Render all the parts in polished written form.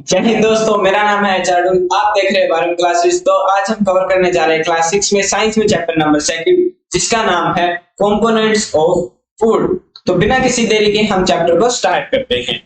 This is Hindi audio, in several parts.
जय हिंद दोस्तों, मेरा नाम है एचआरडुल। आप देख रहे हैं बारहवीं क्लासेस। तो आज हम कवर करने जा रहे हैं क्लास 6 में साइंस में चैप्टर नंबर 2, जिसका नाम है कंपोनेंट्स ऑफ फूड। तो बिना किसी देरी के हम चैप्टर को स्टार्ट करते हैं।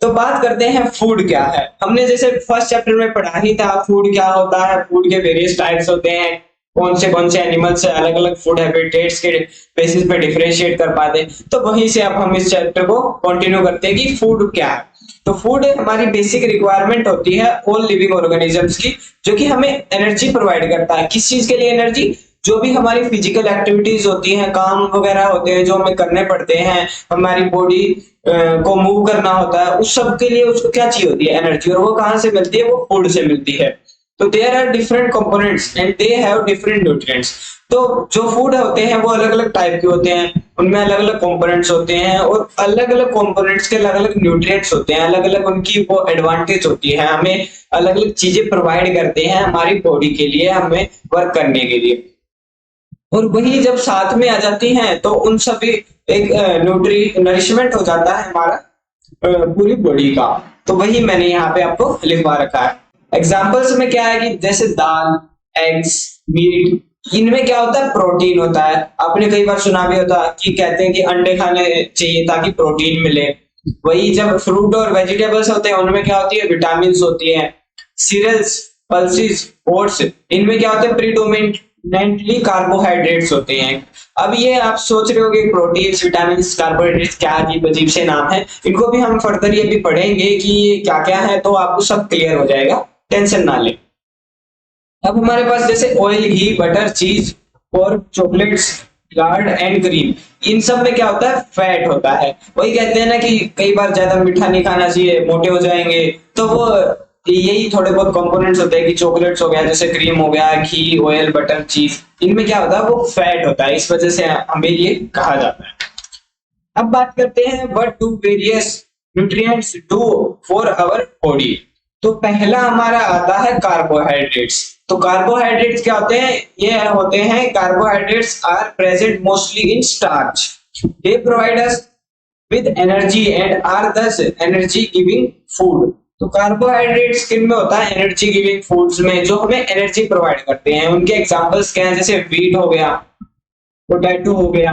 तो बात करते हैं फूड क्या है। हमने जैसे फर्स्ट चैप्टर में पढ़ा ही था फूड क्या होता है, फूड के वेरियस टाइप्स होते हैं, कौन से एनिमल से अलग अलग फूड हैबिटेट्स के बेसिस पे डिफरेंशिएट कर पाते हैं। तो वहीं से अब हम इस चैप्टर को कंटिन्यू करते हैं कि फूड क्या है। तो फूड हमारी बेसिक रिक्वायरमेंट होती है ऑल लिविंग ऑर्गेनिजम्स की, जो कि हमें एनर्जी प्रोवाइड करता है। किस चीज के लिए एनर्जी? जो भी हमारी फिजिकल एक्टिविटीज होती हैं, काम वगैरह होते हैं जो हमें करने पड़ते हैं, हमारी बॉडी को मूव करना होता है, उस सब के लिए उसको क्या चाहिए होती है? एनर्जी। और वो कहाँ से मिलती है? वो फूड से मिलती है। तो there are different components and they have different nutrients. तो जो फूड होते हैं वो अलग अलग टाइप के होते हैं, उनमें अलग अलग कंपोनेंट्स होते हैं और अलग अलग कंपोनेंट्स के अलग अलग न्यूट्रिएंट्स होते हैं, अलग अलग उनकी वो एडवांटेज होती है, हमें अलग अलग चीजें प्रोवाइड करते हैं हमारी बॉडी के लिए, हमें वर्क करने के लिए। और वही जब साथ में आ जाती हैं तो उन सभी एक नरिशमेंट हो जाता है हमारा पूरी बॉडी का। तो वही मैंने यहाँ पे आपको लिखवा रखा है। एग्जाम्पल्स में क्या है कि जैसे दाल, एग्स, मीट, इनमें क्या होता है? प्रोटीन होता है। आपने कई बार सुना भी होता कि कहते हैं कि अंडे खाने चाहिए ताकि प्रोटीन मिले। वही जब फ्रूट और वेजिटेबल्स होते हैं उनमें क्या होती है? विटामिन होती है। सीरियल्स, पल्सेस, ओट्स, इनमें क्या होते हैं? प्रीडोमिनेंटली कार्बोहाइड्रेट्स होते हैं। अब ये आप सोच रहे होगे प्रोटीन्स, विटामिन्स, कार्बोहाइड्रेट्स क्या अजीब अजीब से नाम है, इनको भी हम फर्दर ये भी पढ़ेंगे कि ये क्या क्या है, तो आपको सब क्लियर हो जाएगा, टेंशन ना ले। अब हमारे पास जैसे ऑयल, घी, बटर, चीज और चॉकलेट्स, गार्ड एंड क्रीम, इन सब में क्या होता है? फैट होता है। वही कहते हैं ना कि कई बार ज्यादा मीठा नहीं खाना चाहिए, मोटे हो जाएंगे। तो वो यही थोड़े बहुत कंपोनेंट्स होते हैं कि चॉकलेट्स हो गया, जैसे क्रीम हो गया, घी, ऑयल, बटर, चीज, इनमें क्या होता है? वो फैट होता है। इस वजह से हमें ये कहा जाता है। अब बात करते हैं what do various nutrients do for our body. तो पहला हमारा आता है कार्बोहाइड्रेट्स। तो कार्बोहाइड्रेट्स क्या होते हैं? ये होते हैं, carbohydrates are present mostly in starch. They provide us with energy and are thus energy giving food. तो कार्बोहाइड्रेट्स किन में होता है? एनर्जी गिविंग फूड्स में, जो हमें एनर्जी प्रोवाइड करते हैं। उनके एग्जांपल्स क्या हैं? जैसे व्हीट हो गया, पोटैटो हो गया,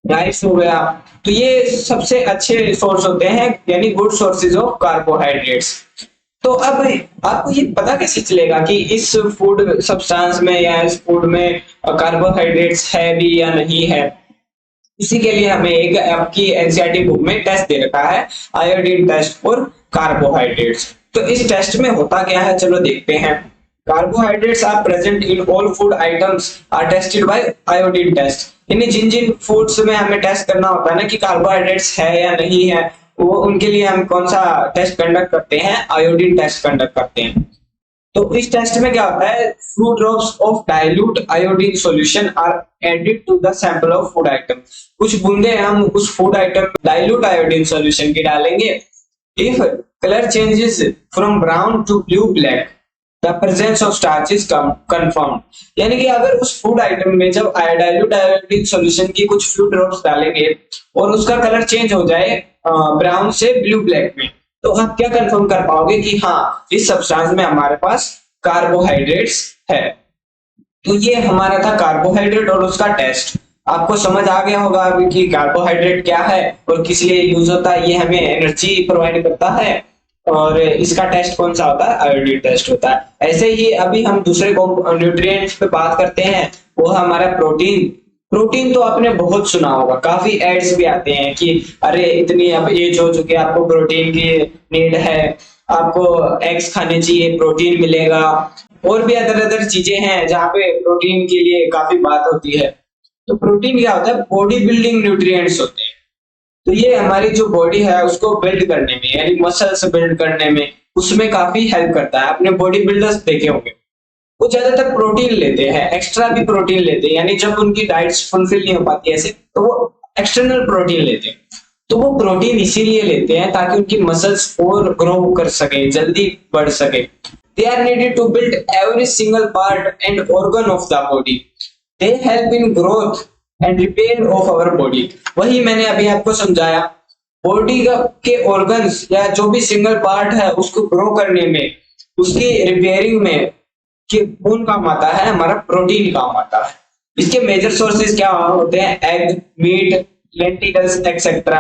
राइस हो गया। तो ये सबसे अच्छे सोर्स होते हैं, यानी गुड सोर्सेज ऑफ कार्बोहाइड्रेट्स। तो अब आपको ये पता कैसे चलेगा कि इस फूड सब्सटेंस में या इस फूड में कार्बोहाइड्रेट्स है भी या नहीं है? इसी के लिए हमें एक आपकी एनसीईआरटी बुक में टेस्ट दे रखा है, आयोडीन टेस्ट फॉर कार्बोहाइड्रेट्स। तो इस टेस्ट में होता क्या है, चलो देखते हैं। Carbohydrates are present in all food items are tested by iodine test. यानी जिन जिन फूड्स में हमें टेस्ट करना होता है ना कि कार्बोहाइड्रेट्स है या नहीं है, वो उनके लिए हम कौन सा टेस्ट कंडक्ट करते हैं? आयोडीन टेस्ट कंडक्ट करते हैं। तो इस टेस्ट में क्या होता है? Few drops of dilute iodine solution are added to the sample of food item. कुछ बूंदे हम उस food item dilute iodine solution की डालेंगे। If colour changes from brown to blue black, the presence of starch is confirmed. यानी कि अगर उस फूड आइटम में जब डाइल्यूट आयोडीन सॉल्यूशन की कुछ फ्यू ड्रॉप्स डालेंगे और उसका कलर चेंज हो जाए ब्राउन से ब्लू ब्लैक में, तो आप क्या कंफर्म कर पाओगे कि हाँ, इस सब्सटेंस में हमारे पास कार्बोहाइड्रेट्स है। तो ये हमारा था कार्बोहाइड्रेट और उसका टेस्ट। आपको समझ आ गया होगा अभी कि कार्बोहाइड्रेट क्या है और किस लिए यूज होता है। ये हमें एनर्जी प्रोवाइड करता है और इसका टेस्ट कौन सा होता है? आयोडीन टेस्ट होता है। ऐसे ही अभी हम दूसरे न्यूट्रिएंट्स पे बात करते हैं, वो हमारा प्रोटीन। प्रोटीन तो आपने बहुत सुना होगा, काफी एड्स भी आते हैं कि अरे इतनी अब एज हो चुकी है, आपको प्रोटीन की नीड है, आपको एग्स खाने चाहिए, प्रोटीन मिलेगा। और भी अदर अदर चीजें हैं जहाँ पे प्रोटीन के लिए काफी बात होती है। तो प्रोटीन क्या होता है? बॉडी बिल्डिंग न्यूट्रिएंट्स होते हैं। तो ये हमारी जो बॉडी है उसको बिल्ड करने में, यानी मसल्स बिल्ड करने में, उसमें काफी हेल्प करता है। आपने बॉडी बिल्डर्स देखे होंगे, वो ज्यादातर प्रोटीन लेते हैं, एक्स्ट्रा भी प्रोटीन लेते हैं, यानी जब उनकी डाइट्स फुलफिल नहीं हो पाती ऐसे, तो वो एक्सटर्नल प्रोटीन लेते हैं। तो वो प्रोटीन इसीलिए लेते हैं ताकि उनकी मसल्स और ग्रो कर सके, जल्दी बढ़ सके। They are needed to build every single part and organ of the body. They help in growth and repair of our body. वही मैंने अभी आपको समझाया बॉडी के ऑर्गन्स या जो भी सिंगल पार्ट है उसको ग्रो करने में, उसकी रिपेयरिंग में कौन काम आता है? हमारा प्रोटीन काम आता है। इसके मेजर सोर्सेज क्या होते हैं? एग, मीट, लेंटिकल्स एक्सेट्रा,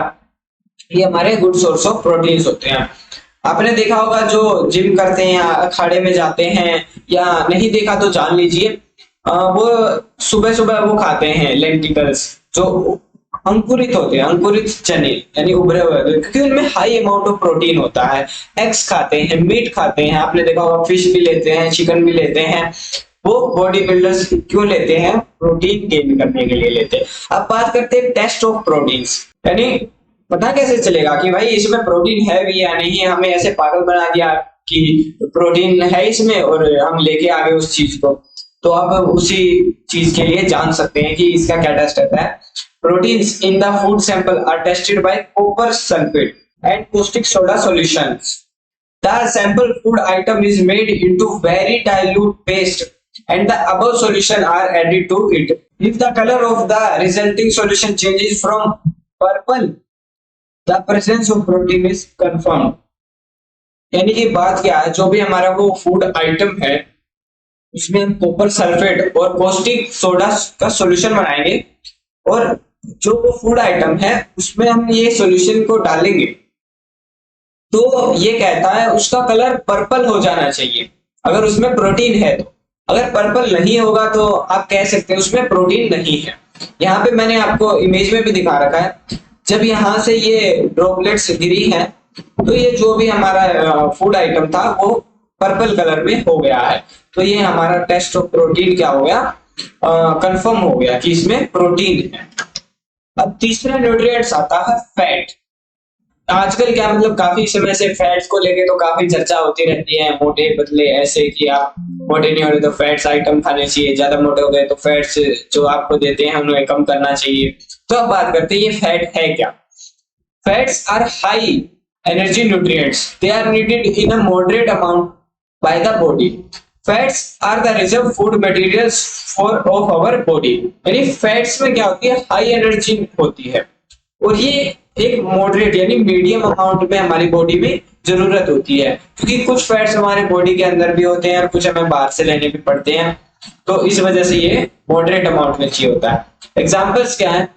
ये हमारे गुड सोर्स ऑफ प्रोटीन्स होते हैं। आपने देखा होगा जो जिम करते हैं या अखाड़े में जाते हैं, या नहीं देखा तो जान लीजिए, वो सुबह सुबह वो खाते हैं लेंटिकल्स, जो अंकुरित होते हैं, अंकुरित चने यानी उभरे हुए, क्योंकि उनमें हाई अमाउंट ऑफ प्रोटीन होता है। एग्स खाते हैं, मीट खाते हैं, आपने देखा होगा फिश भी लेते हैं, चिकन भी लेते हैं। वो बॉडी बिल्डर्स क्यों लेते हैं? प्रोटीन गेन करने के लिए लेते हैं। अब बात करते हैं टेस्ट ऑफ प्रोटीन्स, यानी पता कैसे चलेगा कि भाई इसमें प्रोटीन है भी या नहीं है? हमें ऐसे पागल बना दिया कि प्रोटीन है इसमें और हम लेके आ गए उस चीज को। तो आप उसी चीज के लिए जान सकते हैं कि इसका क्या टेस्ट रहता है। Proteins in the food sample are tested by copper sulphate and caustic soda solutions. The sample food item is made into very dilute paste and the above solution are added to it. If the color of the resulting solution changes from purple, the presence of protein is confirmed. यानी कि बात क्या है, जो भी हमारा वो फूड आइटम है उसमें हम कॉपर सल्फेट और कॉस्टिक सोडा का सॉल्यूशन बनाएंगे, और जो वो फूड आइटम है उसमें हम ये सॉल्यूशन को डालेंगे, तो ये कहता है उसका कलर पर्पल हो जाना चाहिए अगर उसमें प्रोटीन है तो। अगर पर्पल नहीं होगा तो आप कह सकते हैं उसमें प्रोटीन नहीं है। यहाँ पे मैंने आपको इमेज में भी दिखा रखा है, जब यहाँ से ये ड्रॉपलेट्स गिरी है तो ये जो भी हमारा फूड आइटम था वो पर्पल कलर में हो गया है। तो ये हमारा टेस्ट ऑफ प्रोटीन क्या हो गया? कंफर्म हो गया कि इसमें प्रोटीन है। अब तीसरा न्यूट्रिएंट्स आता है फैट। आजकल क्या मतलब काफी समय से फैट्स को लेके तो काफी चर्चा होती रहती है, मोटे पतले ऐसे कि आप मोटे नहीं हो रहे तो फैट्स आइटम खाने चाहिए, ज्यादा मोटे हो गए तो फैट्स जो आपको देते हैं उन्हें कम करना चाहिए। तो अब बात करते हैं ये फैट है क्या। Fats are high energy nutrients, they are needed in a moderate amount by the body. Fats are the reserve food materials for of our body. यानी फैट्स में क्या होती है? हाई एनर्जी होती है, और ये एक मॉडरेट यानी मीडियम अमाउंट में हमारी बॉडी में जरूरत होती है, क्योंकि कुछ फैट्स हमारे बॉडी के अंदर भी होते हैं और कुछ हमें बाहर से लेने भी पड़ते हैं, तो इस वजह से ये मॉडरेट अमाउंट में चाहिए होता है। एग्जांपल्स क्या है?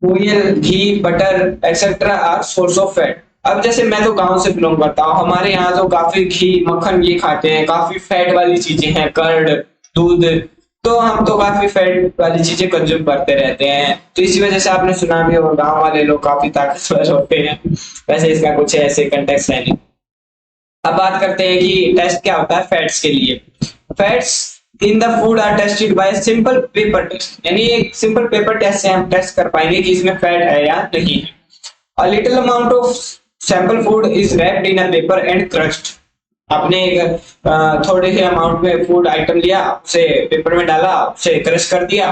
Oil, ghee, butter etcetera are source of fat. अब जैसे मैं तो गांव से बिलोंग करता हूँ, हमारे यहाँ तो काफी घी, मक्खन ये खाते हैं, काफी फैट वाली चीजें हैं, कर्ड, दूध, तो हम तो काफी फैट वाली चीजें कंज्यूम करते रहते हैं। तो इसी वजह से आपने सुना भी होगा गांव वाले लोग काफी ताकतवर होते हैं। वैसे इसका कुछ ऐसे कंटेक्स्ट है नहीं। अब बात करते हैं कि टेस्ट क्या होता है फैट्स के लिए। Fats in the food are tested by simple paper test, यानी एक सिंपल पेपर टेस्ट से हम टेस्ट कर पाएंगे कि इसमें फैट है या नहीं है। A little amount of sample food is wrapped in a paper and crushed. आपने एक थोड़े से अमाउंट में फूड आइटम लिया, उसे पेपर में डाला, उसे क्रश कर दिया।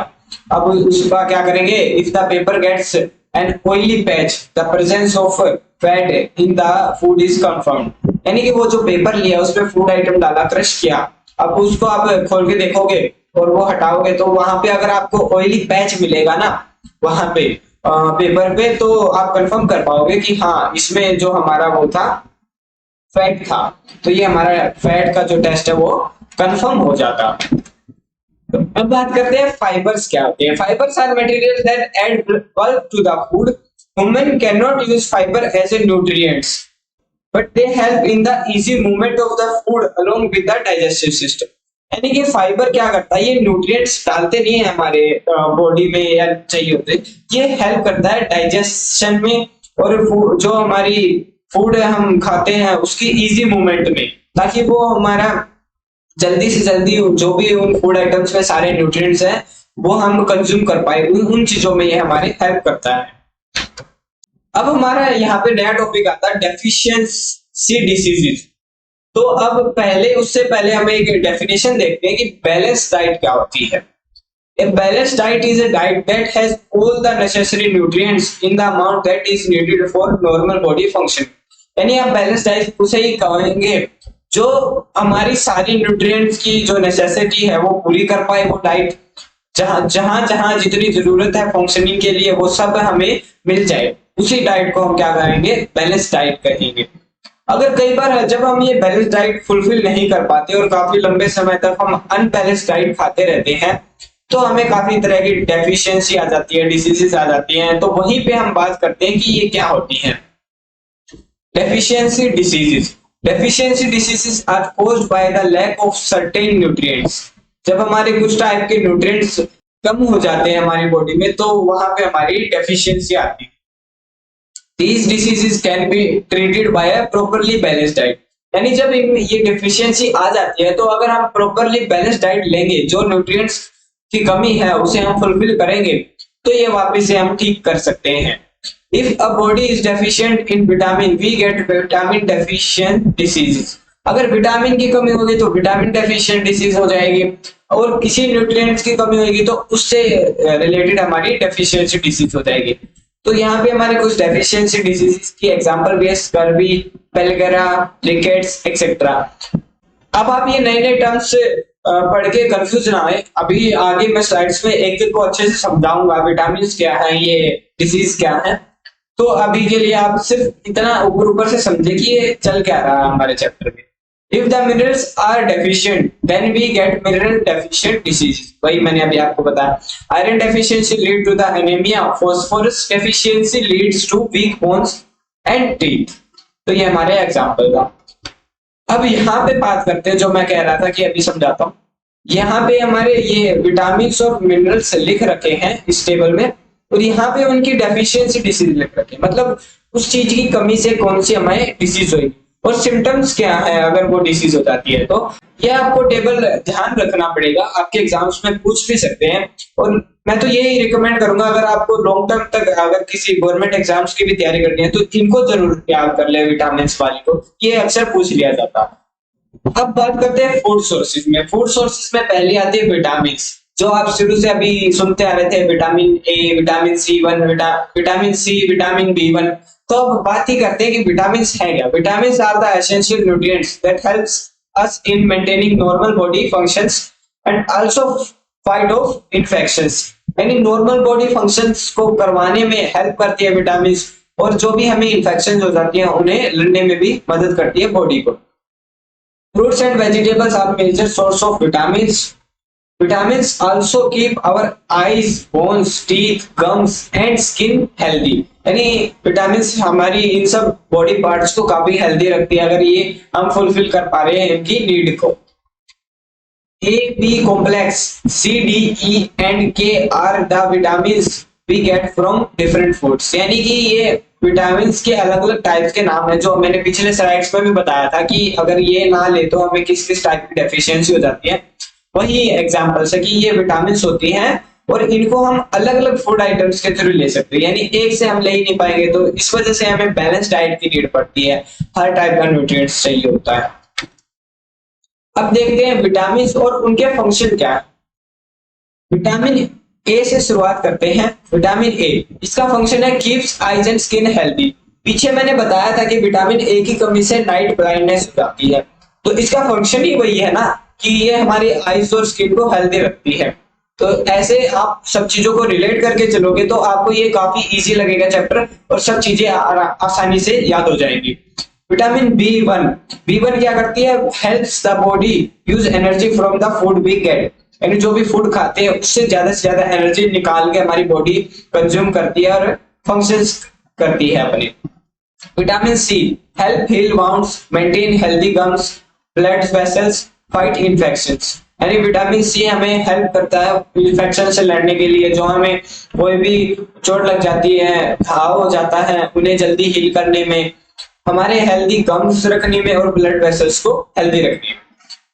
अब उसका क्या करेंगे? If the paper gets an oily patch, the presence of fat in the food is confirmed. यानी कि वो जो पेपर लिया उसमें फूड आइटम डाला, क्रश किया, अब उसको आप खोल के देखोगे और वो हटाओगे तो वहां पे अगर आपको ऑयली पैच मिलेगा ना वहां पे पेपर पे, तो आप कंफर्म कर पाओगे कि हाँ इसमें जो हमारा वो था फैट था। तो ये हमारा फैट का जो टेस्ट है वो कंफर्म हो जाता। तो अब बात करते हैं फाइबर्स क्या होते हैं। Fibres are material that add bulk to the food. Human can not use fibre as a nutrients, but they help in the easy movement of the food along with the digestive system. यानी कि फाइबर क्या करता है? ये न्यूट्रिएंट्स डालते नहीं है हमारे बॉडी में या चाहिए होते, ये हेल्प करता है डाइजेशन में, और जो हमारी फूड हम खाते हैं उसकी इजी मूवमेंट में, ताकि वो हमारा जल्दी से जल्दी जो भी उन फूड आइटम्स में सारे न्यूट्रिएंट्स हैं वो हम कंज्यूम कर पाए, उन चीजों में ये हमारी हेल्प करता है। अब हमारा यहाँ पे नया टॉपिक आता है डेफिशिएंसी डिसीजेस। तो अब उससे पहले हमें एक डेफिनेशन देखते हैं कि बैलेंस डाइट क्या होती है। A balanced diet is a diet that has all the necessary nutrients in the amount that is needed for normal body function. यानी आप बैलेंस डाइट उसे ही कहेंगे जो हमारी सारी न्यूट्रिएंट्स की जो नेसेसिटी है वो पूरी कर पाए, वो डाइट जहां जहां जितनी जरूरत है फंक्शनिंग के लिए वो सब हमें मिल जाए। उसी डाइट को हम क्या कहेंगे, बैलेंस डाइट कहेंगे। अगर कई बार जब हम ये बैलेंस डाइट फुलफिल नहीं कर पाते और काफी लंबे समय तक हम अनबैलेंस डाइट खाते रहते हैं, तो हमें काफी तरह की डेफिशिएंसी आ जाती है, डिसीजेस आ जाती हैं। तो वहीं पे हम बात करते हैं कि ये क्या होती है, deficiency diseases. Deficiency diseases are caused by the lack of certain nutrients. जब हमारे कुछ टाइप के न्यूट्रिएंट्स कम हो जाते हैं हमारी बॉडी में, तो वहां पे हमारी डेफिशिएंसी आती है। These diseases can be treated by a properly balanced diet। यानी जब इनमें ये डेफिशिएंसी आ जाती है, तो अगर हम प्रॉपरली बैलेंस डाइट लेंगे, जो न्यूट्रिएंट्स की कमी है उसे हम फुलफिल करेंगे, तो ये वापस से हम ठीक कर सकते हैं। If a body is deficient in vitamin, we get vitamin deficient diseases। अगर विटामिन की कमी होगी तो विटामिन डेफिशिएंट डिसीज हो जाएगी, और किसी न्यूट्रिएंट्स की कमी होगी तो उससे रिलेटेड हमारी डेफिशिएंसी डिसीज हो जाएगी। तो यहाँ पे हमारे कुछ डेफिशिएंसी डिजीज की एग्जांपल भी है, स्कर्वी, पेलगेरा, रिकेट्स एक्सेट्रा। अब आप ये नए नए टर्म्स पढ़ के कंफ्यूज ना आए, अभी आगे मैं स्लाइड्स में एक एक को अच्छे से समझाऊंगा, विटामिन क्या है, ये डिसीज क्या है। तो अभी के लिए आप सिर्फ इतना ऊपर ऊपर से समझे कि ये चल क्या रहा है हमारे चैप्टर में। If the minerals are deficient, then we get mineral deficient diseases। वही मैंने अभी आपको बताया। Iron deficiency lead to the anemia, phosphorus deficiency leads to weak bones and teeth। तो ये हमारे एग्जाम्पल था। अब यहाँ पे बात करते हैं, जो मैं कह रहा था कि अभी समझाता हूँ। यहाँ पे हमारे ये विटामिन और मिनरल्स लिख रखे हैं इस टेबल में, और यहाँ पे उनकी डेफिशिएंसी डिसीज लिख रखे हैं, मतलब उस चीज की कमी से कौन सी हमें डिसीज होगी और सिम्टम्स क्या है अगर वो डिसीज हो जाती है। तो ये आपको टेबल ध्यान रखना पड़ेगा, आपके एग्जाम्स में पूछ भी सकते हैं। और मैं तो यही रिकमेंड करूंगा, अगर आपको लॉन्ग टर्म तक अगर किसी गवर्नमेंट एग्जाम्स की भी तैयारी करनी है, तो इनको जरूर याद कर ले, विटामिन वाली को, ये अक्सर पूछ लिया जाता है। अब बात करते हैं फूड सोर्सेज में। फूड सोर्सेज में पहली आती है विटामिन, जो आप शुरू से अभी सुनते आ रहे थे, vitamin A, vitamin C1, vitamin C, vitamin B1। तो अब बात ही करते हैं कि विटामिन है क्या। Vitamin are the essential nutrients that helps us in maintaining normal body functions and also fight off infections. यानी नॉर्मल बॉडी फंक्शंस को करवाने में हेल्प करती है विटामिन, और जो भी हमें इन्फेक्शन हो जाती है उन्हें लड़ने में भी मदद करती है बॉडी को। Fruits and vegetables are major source of vitamin. Vitamins also keep our eyes, bones, teeth, gums and skin healthy। यानी विटामिन्स हमारी इन सब बॉडी पार्ट्स को काफी हेल्दी रखती है, अगर ये हम फुलफिल कर पा रहे हैं इनकी नीड को। A, B complex, C, D, E and K are the vitamins we get from different foods। यानी कि ये विटामिन्स के अलग अलग टाइप्स के नाम है, जो मैंने पिछले स्लाइड्स में भी बताया था कि अगर ये ना ले तो हमें किस किस टाइप की डेफिशिएंसी हो जाती है। वही एग्जांपल्स है कि ये विटामिन्स होती हैं और इनको हम अलग अलग फूड आइटम्स के थ्रू ले सकते हैं, यानी एक से हम ले ही नहीं पाएंगे। तो इस वजह से हमें बैलेंस डाइट की नीड पड़ती है, हर टाइप का न्यूट्रिएंट्स चाहिए होता है। अब देखते हैं विटामिन्स और उनके फंक्शन क्या है। विटामिन ए से शुरुआत करते हैं। विटामिन ए, इसका फंक्शन है keeps eyes and skin healthy. पीछे मैंने बताया था कि विटामिन ए की कमी से नाइट ब्लाइंडनेस हो जाती है, तो इसका फंक्शन ही वही है ना कि ये हमारी आईज और स्किन को हेल्दी रखती है। तो ऐसे आप सब चीजों को रिलेट करके चलोगे तो आपको ये काफी इजी लगेगा चैप्टर, और सब चीजें आसानी से याद हो जाएंगी। विटामिन B1 क्या करती है, helps the body use energy from the food we get. यानी जो भी फूड खाते हैं उससे ज्यादा से ज्यादा एनर्जी निकाल के हमारी बॉडी कंज्यूम करती है और फंक्शंस करती है अपने। Vitamin C help heal wounds, maintain healthy gums, blood vessels, fight infections. यानी विटामिन सी हमें हेल्प करता है इन्फेक्शन से लड़ने के लिए। जो हमें कोई भी चोट लग जाती है, घाव हो जाता है, उन्हें जल्दी हील करने में, हमारे हेल्दी गम्स रखने में और ब्लड वेसल्स को हेल्दी रखने में।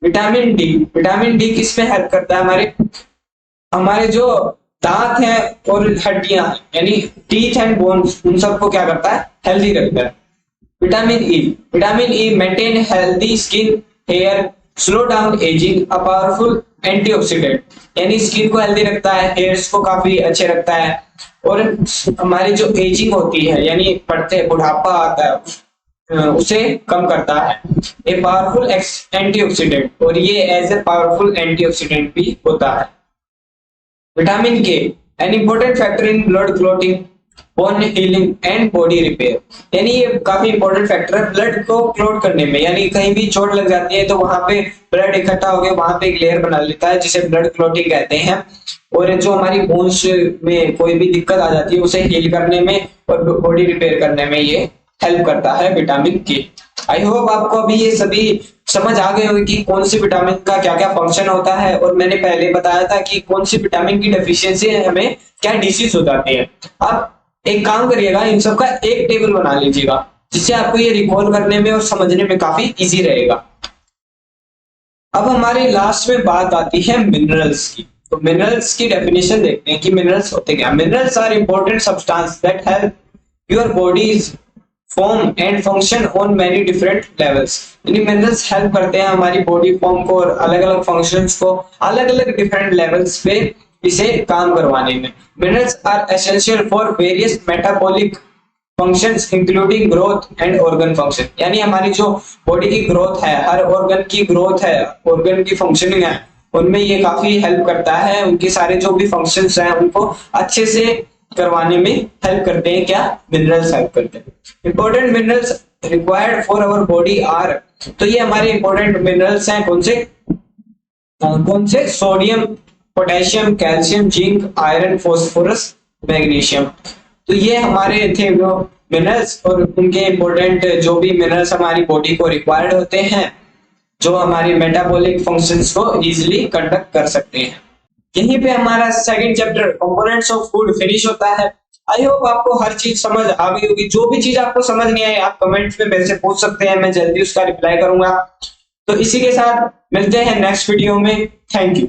विटामिन डी किस में हेल्प करता है, हमारे जो दांत हैं और हड्डियां यानी टीथ एंड बोन्स, उन सबको क्या करता है, हेल्दी रखता है। Vitamin E maintain healthy skin, hair, slow down ageing, a powerful antioxidant. यानी स्किन को हेल्दी रखता है, हेयर्स को काफी अच्छे रखता है, और हमारी जो एजिंग होती है यानी बढ़ते बुढ़ापा आता है उसे कम करता है। ए पावरफुल एंटीऑक्सीडेंट, और ये एज ए पावरफुल एंटीऑक्सीडेंट भी होता है। विटामिन के, an important factor in blood clotting, bone healing and body repair. यानी ये काफी इंपॉर्टेंट फैक्टर है ब्लड को क्लॉट करने में, यानी कहीं भी चोट लग जाती है तो वहां पे ब्लड इकट्ठा हो गया, वहां पे एक लेयर बना लेता है जिसे ब्लड क्लॉटिंग कहते हैं। और जो हमारी बोन्स में कोई भी दिक्कत आ जाती है उसे हील करने में और बॉडी रिपेयर करने में ये हेल्प करता है विटामिन के। आई होप आपको अभी ये सभी समझ आ गए होगी कि कौन सी विटामिन का क्या क्या फंक्शन होता है, और मैंने पहले बताया था कि कौन सी विटामिन की डेफिशिएंसी है हमें क्या डिसीज हो जाती है। अब एक काम करिएगा, इन सब का एक टेबल बना लीजिएगा जिससे आपको ये रिकॉल करने में और समझने में काफी इजी रहेगा। अब हमारी लास्ट में बात आती है मिनरल्स की। तो मिनरल्स की डेफिनेशन देखते हैं कि मिनरल्स होते क्या। Minerals are important substance that help your bodies form and function on many different levels. यानी मिनरल्स हेल्प करते हैं हमारी बॉडी फॉर्म को और अलग अलग फंक्शंस को अलग अलग डिफरेंट लेवल्स पे इसे काम करवाने में। Minerals are essential for various metabolic functions including growth and organ function. यानी हमारी जो बॉडी की ग्रोथ है, हर ऑर्गन की ग्रोथ है, ऑर्गन की फंक्शनिंग है, उनमें ये काफी हेल्प करता है। उनके सारे जो भी फंक्शंस हैं उनको अच्छे से करवाने में हेल्प करते हैं। क्या मिनरल्स हेल्प करते हैं। Important minerals required for our body are, तो ये हमारे इंपॉर्टेंट मिनरल्स हैं कौन से sodium, potassium, calcium, zinc, iron, phosphorus, magnesium. तो ये हमारे थे वो मिनरल्स, और उनके इंपॉर्टेंट जो भी मिनरल्स हमारी बॉडी को रिक्वायर्ड होते हैं जो हमारी मेटाबॉलिक फंक्शंस को इजीली कंडक्ट कर सकते हैं। यहीं पे हमारा second chapter components of food finish होता है। आई होप आपको हर चीज समझ आ गई होगी। जो भी चीज आपको समझ नहीं आई आप कमेंट्स में मेरे से पूछ सकते हैं, मैं जल्दी उसका रिप्लाई करूंगा। तो इसी के साथ मिलते हैं नेक्स्ट वीडियो में। Thank you.